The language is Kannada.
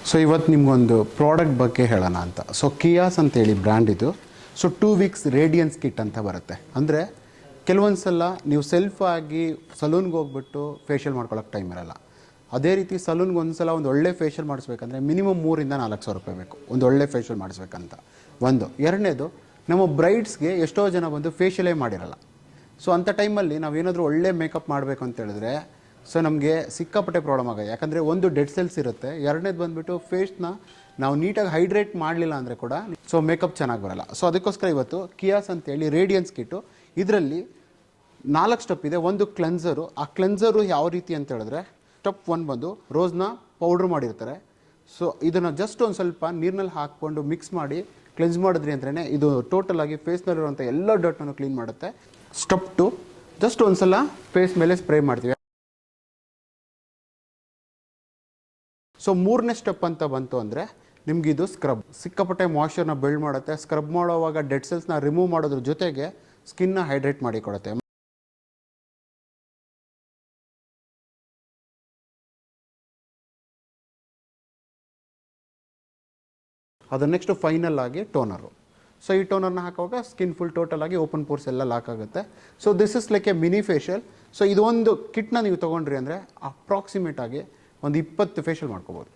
ಸೊ ಇವತ್ತು ನಿಮಗೊಂದು ಪ್ರಾಡಕ್ಟ್ ಬಗ್ಗೆ ಹೇಳೋಣ ಅಂತ. ಸೊ ಕಿಯಾಸ್ ಅಂತೇಳಿ ಬ್ರ್ಯಾಂಡ್ ಇದು. ಸೊ 2 ವೀಕ್ಸ್ ರೇಡಿಯನ್ಸ್ ಕಿಟ್ ಅಂತ ಬರುತ್ತೆ. ಅಂದರೆ ಕೆಲವೊಂದು ಸಲ ನೀವು ಸೆಲ್ಫ್ ಆಗಿ ಸಲೂನ್ಗೆ ಹೋಗ್ಬಿಟ್ಟು ಫೇಶಿಯಲ್ ಮಾಡ್ಕೊಳ್ಳೋಕೆ ಟೈಮ್ ಇರಲ್ಲ. ಅದೇ ರೀತಿ ಸಲೂನ್ಗೆ ಒಂದು ಸಲ ಒಂದು ಒಳ್ಳೆ ಫೇಶಿಯಲ್ ಮಾಡಿಸ್ಬೇಕಂದ್ರೆ ಮಿನಿಮಮ್ 3,000-4,000 ರೂಪಾಯಿ ಬೇಕು ಒಂದು ಒಳ್ಳೆ ಫೇಶಿಯಲ್ ಮಾಡಿಸ್ಬೇಕಂತ. ಎರಡನೇದು, ನಮ್ಮ ಬ್ರೈಡ್ಸ್ಗೆ ಎಷ್ಟೋ ಜನ ಬಂದು ಫೇಶಿಯಲೇ ಮಾಡಿರಲ್ಲ. ಸೊ ಅಂಥ ಟೈಮಲ್ಲಿ ನಾವೇನಾದರೂ ಒಳ್ಳೆ ಮೇಕಪ್ ಮಾಡಬೇಕು ಅಂತ ಹೇಳಿದ್ರೆ ಸೊ ನಮಗೆ ಸಿಕ್ಕಾಪಟ್ಟೆ ಪ್ರಾಬ್ಲಮ್ ಆಗುತ್ತೆ. ಯಾಕಂದರೆ ಒಂದು ಡೆಡ್ ಸೆಲ್ಸ್ ಇರುತ್ತೆ, ಎರಡನೇದು ಬಂದುಬಿಟ್ಟು ಫೇಸ್ನ ನಾವು ನೀಟಾಗಿ ಹೈಡ್ರೇಟ್ ಮಾಡಲಿಲ್ಲ ಅಂದರೆ ಕೂಡ ಸೊ ಮೇಕಪ್ ಚೆನ್ನಾಗಿ ಬರಲ್ಲ. ಸೊ ಅದಕ್ಕೋಸ್ಕರ ಇವತ್ತು ಕಿಯಾಸ್ ಅಂತೇಳಿ ರೇಡಿಯನ್ಸ್ ಕಿಟ್ಟು. ಇದರಲ್ಲಿ 4 ಸ್ಟೆಪ್ ಇದೆ. ಒಂದು ಕ್ಲೆನ್ಸರು. ಆ ಕ್ಲೆನ್ಸರು ಯಾವ ರೀತಿ ಅಂತ ಹೇಳಿದ್ರೆ, ಸ್ಟೆಪ್ 1 ಬಂದು ರೋಸ್ನ ಪೌಡ್ರ್ ಮಾಡಿರ್ತಾರೆ. ಸೊ ಇದನ್ನು ಜಸ್ಟ್ ಒಂದು ಸ್ವಲ್ಪ ನೀರಿನಲ್ಲಿ ಹಾಕ್ಕೊಂಡು ಮಿಕ್ಸ್ ಮಾಡಿ ಕ್ಲೆನ್ಸ್ ಮಾಡಿದ್ರಿ ಅಂದ್ರೆ ಇದು ಟೋಟಲ್ ಆಗಿ ಫೇಸ್ನಲ್ಲಿರುವಂಥ ಎಲ್ಲ ಡರ್ಟನ್ನು ಕ್ಲೀನ್ ಮಾಡುತ್ತೆ. ಸ್ಟೆಪ್ 2, ಜಸ್ಟ್ ಒಂದು ಸಲ ಫೇಸ್ ಮೇಲೆ ಸ್ಪ್ರೇ ಮಾಡ್ತೀವಿ. ಸೊ 3ನೇ ಸ್ಟೆಪ್ ಅಂತ ಬಂತು ಅಂದರೆ ನಿಮಗಿದು ಸ್ಕ್ರಬ್. ಸಿಕ್ಕಾಪಟ್ಟೆ ಮಾಯ್ಶ್ಚರ್ನ ಬಿಲ್ಡ್ ಮಾಡುತ್ತೆ. ಸ್ಕ್ರಬ್ ಮಾಡೋವಾಗ ಡೆಡ್ ಸೆಲ್ಸ್ನ ರಿಮೂವ್ ಮಾಡೋದ್ರ ಜೊತೆಗೆ ಸ್ಕಿನ್ನ ಹೈಡ್ರೇಟ್ ಮಾಡಿ ಕೊಡುತ್ತೆ. ಅದು ನೆಕ್ಸ್ಟ್ ಫೈನಲ್ ಆಗಿ ಟೋನರು. ಸೊ ಈ ಟೋನರ್ನ ಹಾಕುವಾಗ ಸ್ಕಿನ್ ಫುಲ್ ಟೋಟಲ್ ಆಗಿ ಓಪನ್ ಪೋರ್ಸ್ ಎಲ್ಲ ಲಾಕ್ ಆಗುತ್ತೆ. So this is like A mini facial. So ಇದು ಒಂದು ಕಿಟ್ನ ನೀವು ತೊಗೊಂಡ್ರಿ ಅಂದರೆ ಅಪ್ರಾಕ್ಸಿಮೇಟ್ ಆಗಿ ಒಂದು 20 ಫೇಶಿಯಲ್ ಮಾಡ್ಕೋಬೋದು.